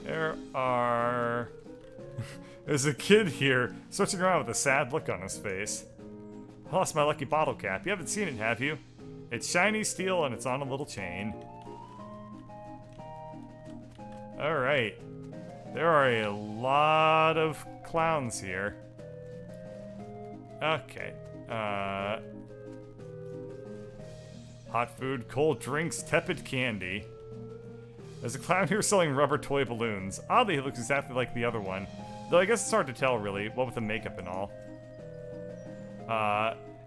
There are... There's a kid here, searching around with a sad look on his face. I lost my lucky bottle cap. You haven't seen it, have you? It's shiny steel and it's on a little chain. Alright. There are a lot of clowns here. Okay. Hot food, cold drinks, tepid candy. There's a clown here selling rubber toy balloons. Oddly, he looks exactly like the other one. Though I guess it's hard to tell, really, what with the makeup and all.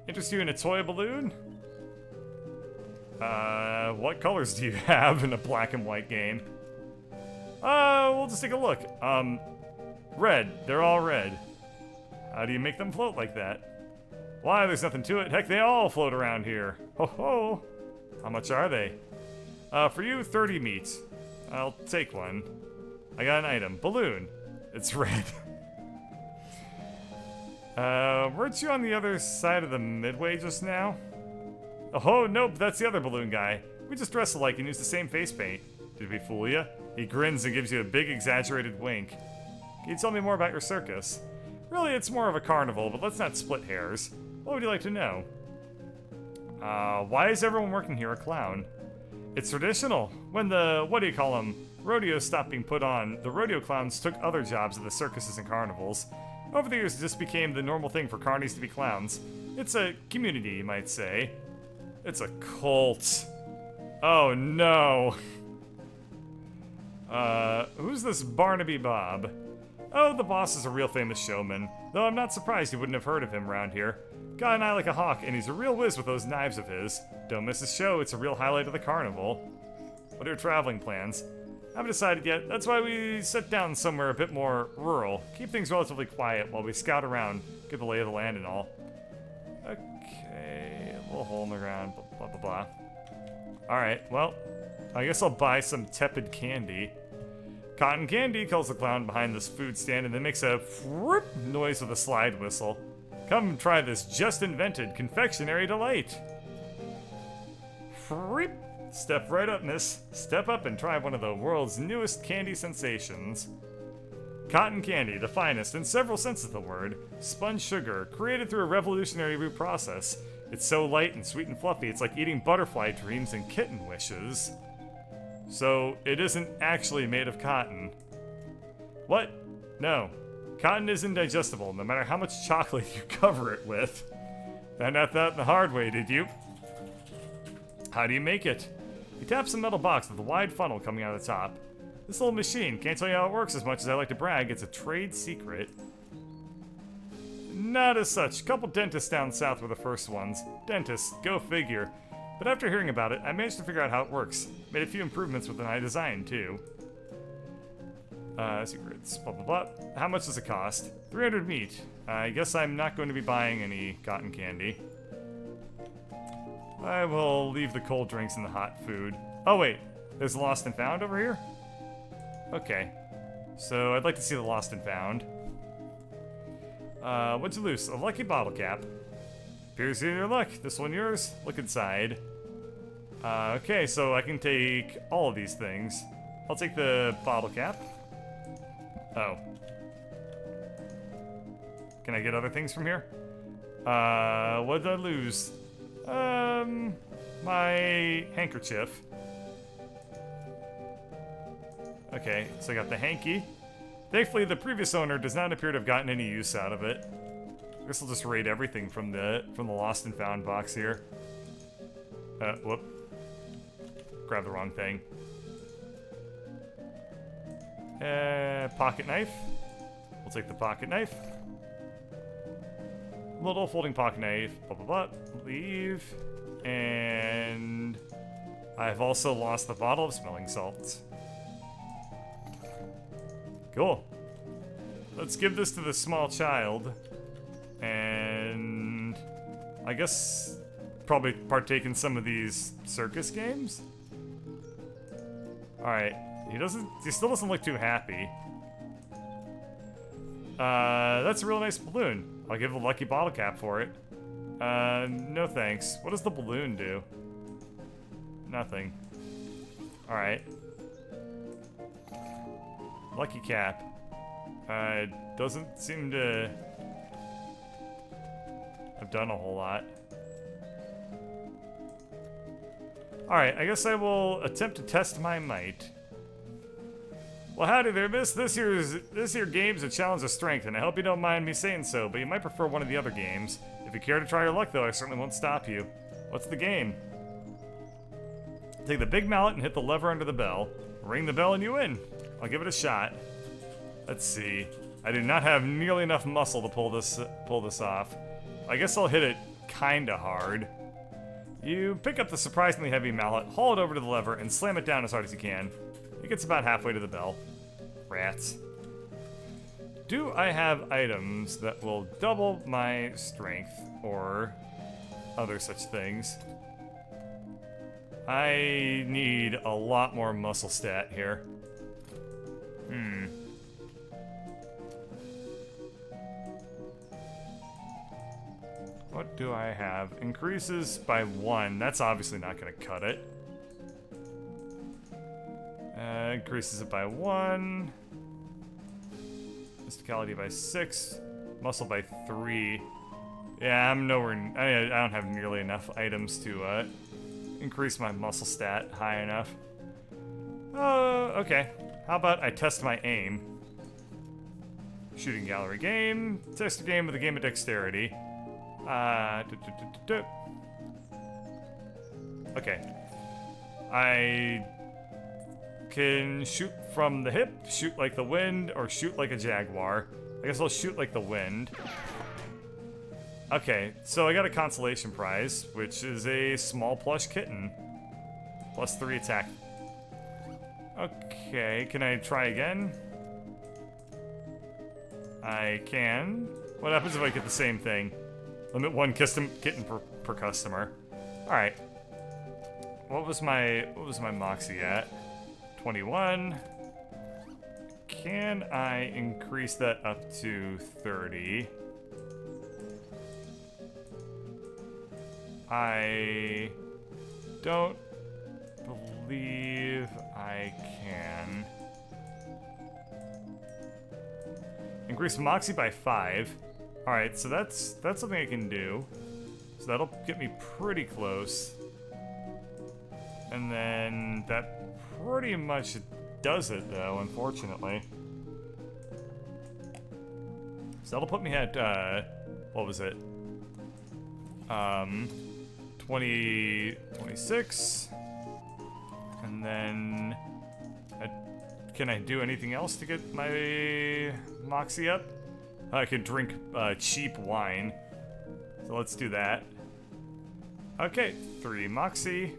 Interest you in a toy balloon? What colors do you have in a black and white game? We'll just take a look. Red. They're all red. How do you make them float like that? Why, there's nothing to it. Heck, they all float around here. Ho ho! How much are they? For you, 30 meat. I'll take one. I got an item. Balloon. It's red. Weren't you on the other side of the midway just now? Oh, nope, that's the other balloon guy. We just dress alike and use the same face paint. Did we fool you? He grins and gives you a big, exaggerated wink. Can you tell me more about your circus? Really, it's more of a carnival, but let's not split hairs. What would you like to know? Why is everyone working here a clown? It's traditional. When the, rodeos stopped being put on, the rodeo clowns took other jobs at the circuses and carnivals. Over the years, it just became the normal thing for carnies to be clowns. It's a community, you might say. It's a cult. Oh no. Who's this Barnaby Bob? Oh, the boss is a real famous showman. Though I'm not surprised you wouldn't have heard of him around here. Got an eye like a hawk, and he's a real whiz with those knives of his. Don't miss his show, it's a real highlight of the carnival. What are your traveling plans? Haven't decided yet. That's why we set down somewhere a bit more rural. Keep things relatively quiet while we scout around, get the lay of the land and all. Okay, a little hole in the ground, blah blah blah. Alright, well, I guess I'll buy some tepid candy. Cotton candy, calls the clown behind this food stand and then makes a whoop noise with a slide whistle. Come try this just invented confectionery delight. Freep. Step right up, miss. Step up and try one of the world's newest candy sensations. Cotton candy, the finest in several senses of the word. Sponge sugar, created through a revolutionary root process. It's so light and sweet and fluffy, it's like eating butterfly dreams and kitten wishes. So, it isn't actually made of cotton. What? No. Cotton is indigestible, no matter how much chocolate you cover it with. Found out that the hard way, did you? How do you make it? You tap some metal box with a wide funnel coming out of the top. This little machine, can't tell you how it works as much as I like to brag, it's a trade secret. Not as such. Couple dentists down south were the first ones. Dentists, go figure. But after hearing about it, I managed to figure out how it works. Made a few improvements with an eye design, too. Secrets, blah blah blah. How much does it cost? 300 meat. I guess I'm not going to be buying any cotton candy. I will leave the cold drinks and the hot food. Oh wait, there's Lost and Found over here? Okay. So I'd like to see the Lost and Found. What'd you lose? A lucky bottle cap. Appears you're in your luck. This one yours? Look inside. Okay, so I can take all of these things. I'll take the bottle cap. Oh. Can I get other things from here? What did I lose? My handkerchief. Okay, so I got the hanky. Thankfully, the previous owner does not appear to have gotten any use out of it. I guess I'll just raid everything from the Lost and Found box here. Whoop. Grab the wrong thing. Pocket knife. We'll take the pocket knife. Little folding pocket knife. Blah, blah, blah. Leave. And I've also lost the bottle of smelling salts. Cool. Let's give this to the small child. And I guess probably partake in some of these circus games? Alright. He still doesn't look too happy. That's a real nice balloon. I'll give a lucky bottle cap for it. No thanks. What does the balloon do? Nothing. Alright. Lucky cap. Doesn't seem to have done a whole lot. Alright, I guess I will attempt to test my might. Well, howdy there, miss. This here game's a challenge of strength, and I hope you don't mind me saying so, but you might prefer one of the other games. If you care to try your luck, though, I certainly won't stop you. What's the game? Take the big mallet and hit the lever under the bell. Ring the bell and you win. I'll give it a shot. Let's see. I do not have nearly enough muscle to pull this off. I guess I'll hit it kinda hard. You pick up the surprisingly heavy mallet, haul it over to the lever, and slam it down as hard as you can. It gets about halfway to the bell. Rats. Do I have items that will double my strength or other such things? I need a lot more muscle stat here. What do I have? Increases by 1. That's obviously not going to cut it. Increases it by 1. Mysticality by 6. Muscle by 3. Yeah, I'm nowhere. I don't have nearly enough items to increase my muscle stat high enough. Okay. How about I test my aim? Shooting gallery game. Test a game with a game of dexterity. Okay. I can shoot from the hip, shoot like the wind, or shoot like a jaguar. I guess I'll shoot like the wind. Okay, so I got a consolation prize, which is a small plush kitten. Plus 3 attack. Okay, can I try again? I can. What happens if I get the same thing? Limit 1 custom kitten per customer. Alright. What was my moxie at? 21. Can I increase that up to 30? I don't believe I can. Increase moxie by 5. Alright, so that's something I can do. So that'll get me pretty close. And then that pretty much does it, though, unfortunately. So that'll put me at, what was it? 26. And then, can I do anything else to get my moxie up? I can drink cheap wine. So let's do that. Okay, 3 moxie.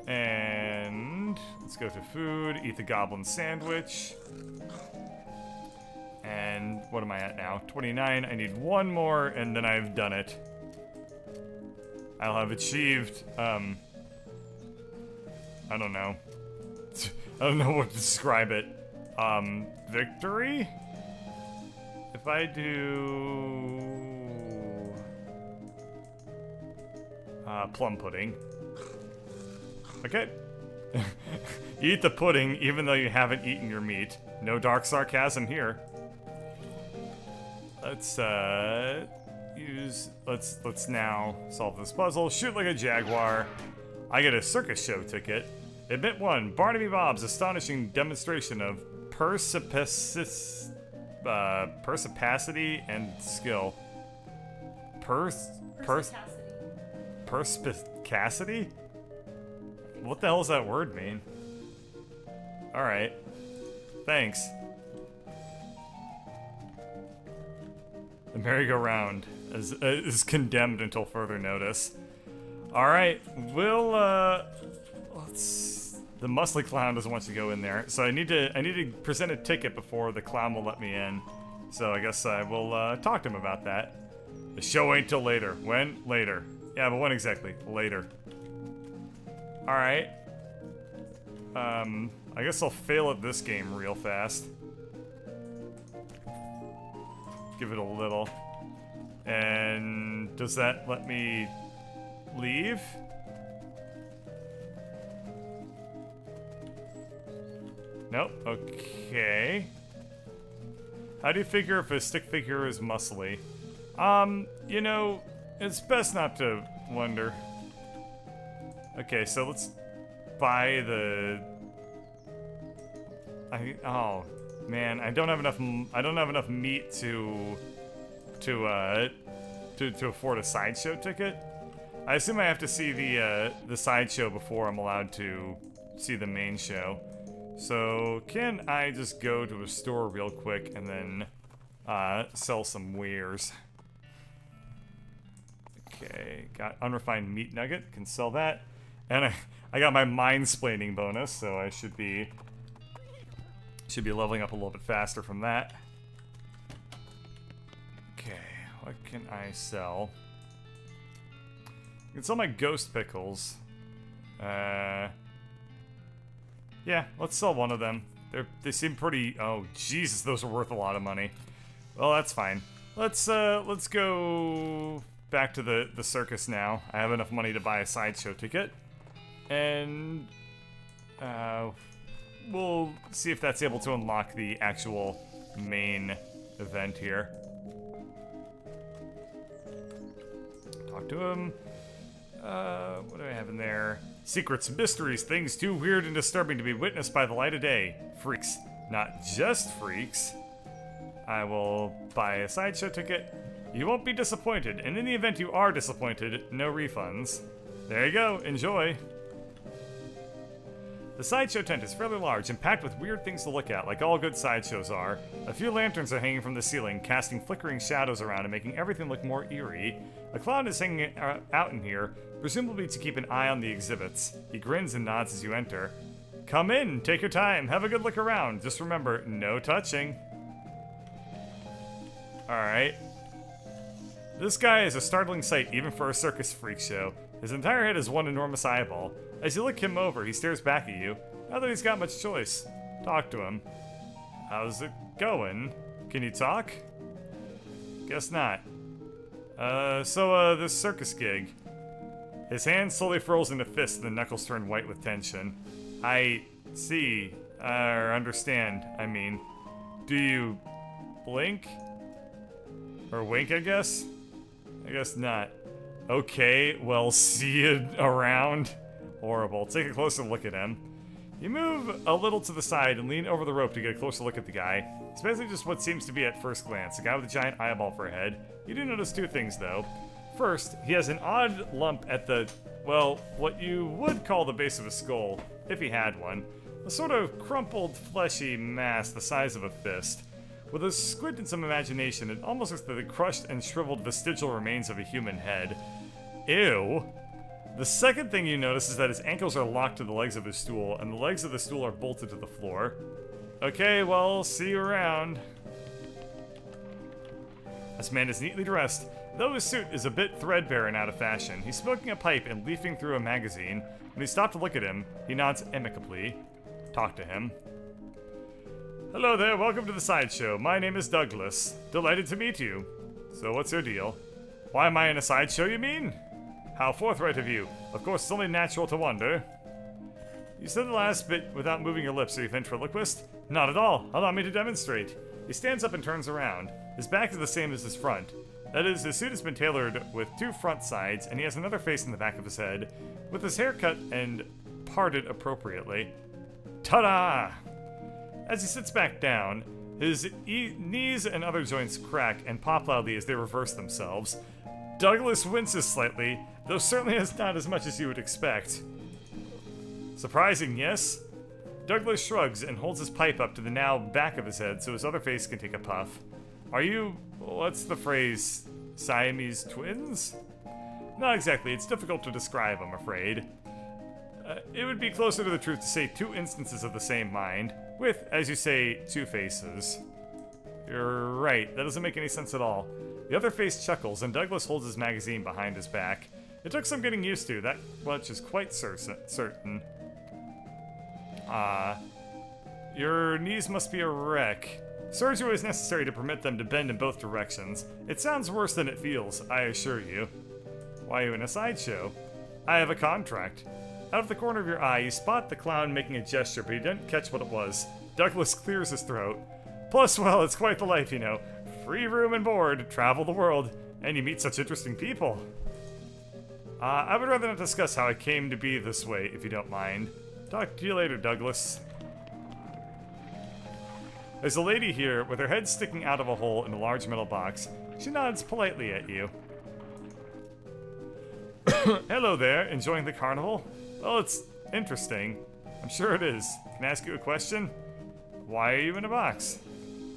And let's go to food, eat the goblin sandwich. And what am I at now? 29. I need 1 more, and then I've done it. I'll have achieved, I don't know. I don't know what to describe it. Victory? If I do... plum pudding. Okay. You eat the pudding even though you haven't eaten your meat. No dark sarcasm here. Let's let's now solve this puzzle. Shoot like a jaguar. I get a circus show ticket. Admit 1, Barnaby Bob's astonishing demonstration of perspicacity and skill. Perspicacity? What the hell does that word mean? Alright. Thanks. The merry-go-round is condemned until further notice. Alright, we'll, the muscly clown doesn't want to go in there, so I need to present a ticket before the clown will let me in. So I guess I will, talk to him about that. The show ain't till later. When? Later. Yeah, but when exactly? Later. Alright. I guess I'll fail at this game real fast. Give it a little. And does that let me leave? Nope. Okay. How do you figure if a stick figure is muscly? You know, it's best not to wonder. Okay, so let's buy the... oh, man, I don't have enough meat to afford a sideshow ticket. I assume I have to see the sideshow before I'm allowed to see the main show. So, can I just go to a store real quick and then sell some wares? Okay, got unrefined meat nugget, can sell that. And I got my mind-splaining bonus, so I should be leveling up a little bit faster from that. Okay, what can I sell? I can sell my ghost pickles. Yeah, let's sell one of them. They seem pretty... oh, Jesus, those are worth a lot of money. Well, that's fine. Let's go back to the circus now. I have enough money to buy a sideshow ticket. And... we'll see if that's able to unlock the actual main event here. Talk to him. What do I have in there? Secrets, mysteries, things too weird and disturbing to be witnessed by the light of day. Freaks. Not just freaks. I will buy a sideshow ticket. You won't be disappointed, and in the event you are disappointed, no refunds. There you go, enjoy. The sideshow tent is fairly large and packed with weird things to look at, like all good sideshows are. A few lanterns are hanging from the ceiling, casting flickering shadows around and making everything look more eerie. A clown is hanging out in here, presumably to keep an eye on the exhibits. He grins and nods as you enter. Come in, take your time, have a good look around. Just remember, no touching. Alright. This guy is a startling sight even for a circus freak show. His entire head is one enormous eyeball. As you look him over, he stares back at you. Not that he's got much choice. Talk to him. How's it going? Can you talk? Guess not. This circus gig. His hand slowly furls into fists and the knuckles turn white with tension. I see, or understand, I mean. Do you blink? Or wink, I guess? I guess not. Okay, well, see you around. Horrible. Take a closer look at him. You move a little to the side and lean over the rope to get a closer look at the guy. It's basically just what seems to be at first glance, a guy with a giant eyeball for a head. You do notice two things, though. First, he has an odd lump at the, well, what you would call the base of his skull, if he had one. A sort of crumpled, fleshy mass the size of a fist. With a squint and some imagination, it almost looks like the crushed and shriveled vestigial remains of a human head. Ew. The second thing you notice is that his ankles are locked to the legs of his stool, and the legs of the stool are bolted to the floor. Okay, well, see you around. This man is neatly dressed, though his suit is a bit threadbare and out of fashion. He's smoking a pipe and leafing through a magazine. When you stop to look at him, he nods amicably. Talk to him. Hello there, welcome to the sideshow. My name is Douglas. Delighted to meet you. So what's your deal? Why am I in a sideshow, you mean? How forthright of you. Of course, it's only natural to wonder. You said the last bit without moving your lips. Are you ventriloquist? Not at all. Allow me to demonstrate. He stands up and turns around. His back is the same as his front. That is, his suit has been tailored with two front sides, and he has another face in the back of his head, with his hair cut and parted appropriately. Ta-da! As he sits back down, his knees and other joints crack and pop loudly as they reverse themselves. Douglas winces slightly, though certainly not as much as you would expect. Surprising, yes? Douglas shrugs and holds his pipe up to the now back of his head so his other face can take a puff. Are you, what's the phrase, Siamese twins? Not exactly, it's difficult to describe, I'm afraid. It would be closer to the truth to say two instances of the same mind, with, as you say, two faces. You're right, that doesn't make any sense at all. The other face chuckles, and Douglas holds his magazine behind his back. It took some getting used to, that much is quite certain. Your knees must be a wreck. Surgery is necessary to permit them to bend in both directions. It sounds worse than it feels, I assure you. Why are you in a sideshow? I have a contract. Out of the corner of your eye, you spot the clown making a gesture, but you don't catch what it was. Douglas clears his throat. Plus, well, it's quite the life, you know. Free room and board, travel the world, and you meet such interesting people. I would rather not discuss how I came to be this way, if you don't mind. Talk to you later, Douglas. There's a lady here with her head sticking out of a hole in a large metal box. She nods politely at you. Hello there, enjoying the carnival? Well, it's interesting. I'm sure it is. Can I ask you a question? Why are you in a box?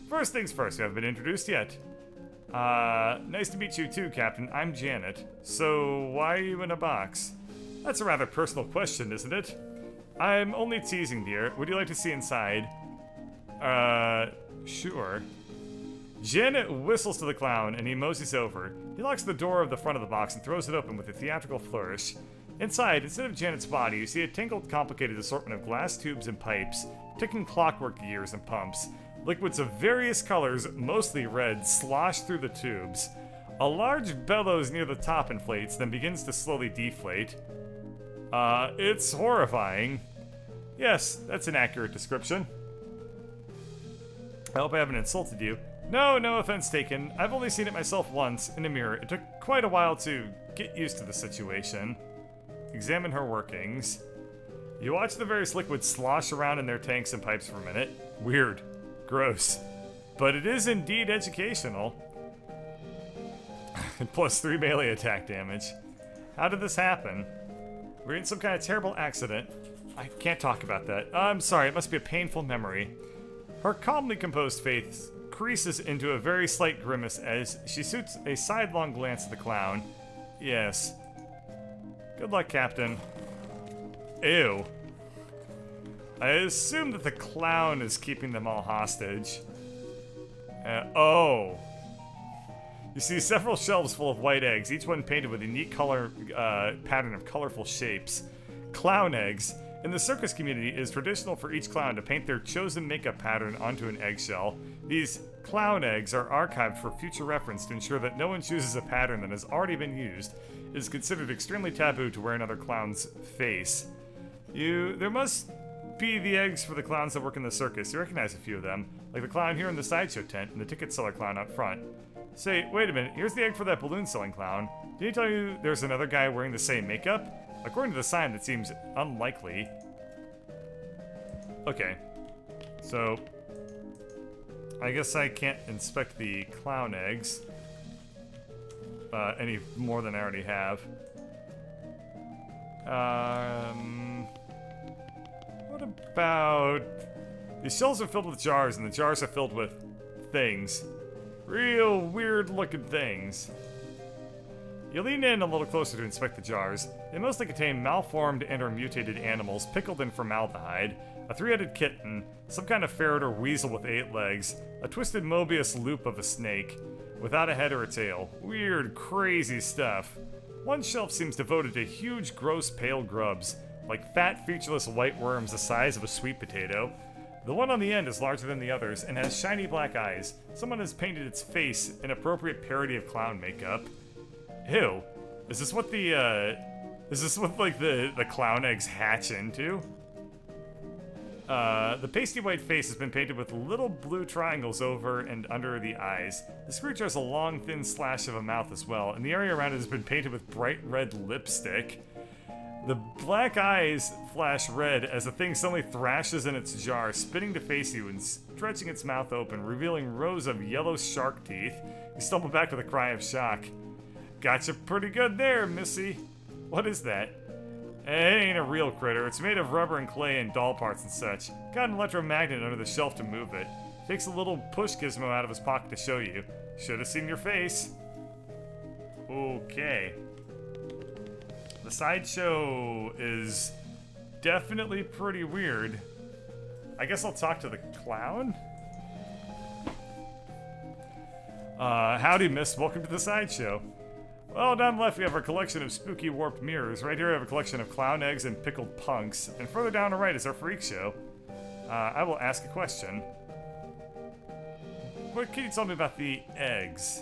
First things first, you haven't been introduced yet. Nice to meet you too, Captain. I'm Janet. So, why are you in a box? That's a rather personal question, isn't it? I'm only teasing, dear. Would you like to see inside? Sure. Janet whistles to the clown, and he moseys over. He locks the door of the front of the box and throws it open with a theatrical flourish. Inside, instead of Janet's body, you see a tangled, complicated assortment of glass tubes and pipes, ticking clockwork gears and pumps. Liquids of various colors, mostly red, slosh through the tubes. A large bellows near the top inflates, then begins to slowly deflate. It's horrifying. Yes, that's an accurate description. I hope I haven't insulted you. No offense taken. I've only seen it myself once, in a mirror. It took quite a while to get used to the situation. Examine her workings. You watch the various liquids slosh around in their tanks and pipes for a minute. Weird. Gross. But it is indeed educational. Plus 3 melee attack damage. How did this happen? We're in some kind of terrible accident. I can't talk about that. I'm sorry, it must be a painful memory. Her calmly composed face creases into a very slight grimace as she shoots a sidelong glance at the clown. Yes. Good luck, Captain. Ew. I assume that the clown is keeping them all hostage. Oh. You see several shelves full of white eggs, each one painted with a unique color pattern of colorful shapes. Clown eggs. In the circus community, it is traditional for each clown to paint their chosen makeup pattern onto an eggshell. These clown eggs are archived for future reference to ensure that no one chooses a pattern that has already been used. It is considered extremely taboo to wear another clown's face. There must be the eggs for the clowns that work in the circus. You recognize a few of them, like the clown here in the sideshow tent and the ticket seller clown out front. Say, wait a minute, here's the egg for that balloon selling clown. Did he tell you there's another guy wearing the same makeup? According to the sign, that seems unlikely. Okay. So, I guess I can't inspect the clown eggs any more than I already have. What about... These shells are filled with jars, and the jars are filled with things. Real weird-looking things. You lean in a little closer to inspect the jars. They mostly contain malformed and/or mutated animals pickled in formaldehyde, a 3-headed kitten, some kind of ferret or weasel with 8 legs, a twisted Mobius loop of a snake, without a head or a tail. Weird, crazy stuff. One shelf seems devoted to huge, gross, pale grubs, like fat, featureless white worms the size of a sweet potato. The one on the end is larger than the others and has shiny black eyes. Someone has painted its face an appropriate parody of clown makeup. Ew. Is this what the clown eggs hatch into? The pasty white face has been painted with little blue triangles over and under the eyes. This creature has a long, thin slash of a mouth as well, and the area around it has been painted with bright red lipstick. The black eyes flash red as the thing suddenly thrashes in its jar, spitting to face you and stretching its mouth open, revealing rows of yellow shark teeth. You stumble back with a cry of shock. Gotcha pretty good there, missy. What is that? It ain't a real critter. It's made of rubber and clay and doll parts and such. Got an electromagnet under the shelf to move it. Takes a little push gizmo out of his pocket to show you. Should have seen your face. Okay. The sideshow is definitely pretty weird. I guess I'll talk to the clown? Howdy, miss. Welcome to the sideshow. Well, down left we have our collection of spooky warped mirrors. Right here we have a collection of clown eggs and pickled punks. And further down to right is our freak show. I will ask a question. What can you tell me about the eggs?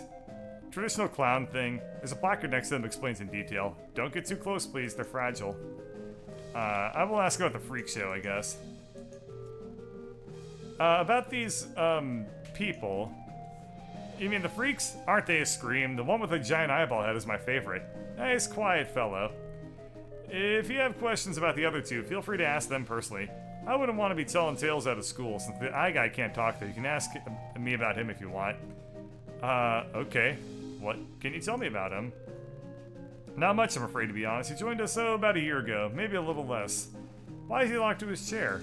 Traditional clown thing. There's a placard next to them that explains in detail. Don't get too close, please. They're fragile. I will ask about the freak show, I guess. About these, people. You mean the freaks? Aren't they a scream? The one with the giant eyeball head is my favorite. Nice, quiet fellow. If you have questions about the other two, feel free to ask them personally. I wouldn't want to be telling tales out of school, since the eye guy can't talk, though. You can ask me about him if you want. Okay. What can you tell me about him? Not much, I'm afraid, to be honest. He joined us, about a year ago. Maybe a little less. Why is he locked to his chair?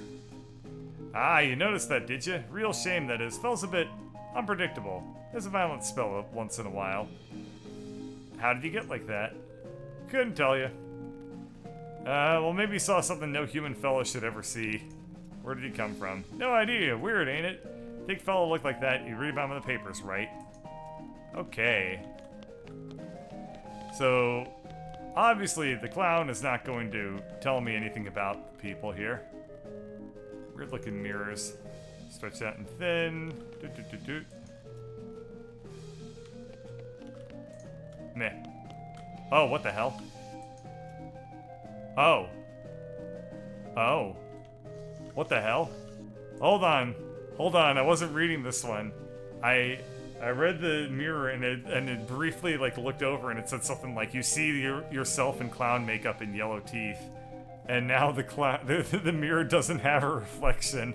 Ah, you noticed that, did you? Real shame, that is. Feels a bit unpredictable. There's a violent spell once in a while. How did he get like that? Couldn't tell you. Well, maybe he saw something no human fellow should ever see. Where did he come from? No idea. Weird, ain't it? Think fellow looked like that. You read about him in the papers, right? Okay. So, obviously, the clown is not going to tell me anything about the people here. Weird looking mirrors. Stretched out and thin. Doot, doot, doot, doot. Meh. Oh, what the hell? Oh. Oh. What the hell? Hold on. Hold on, I wasn't reading this one. I read the mirror and it briefly like looked over and it said something like, you see yourself in clown makeup and yellow teeth. And now the mirror doesn't have a reflection.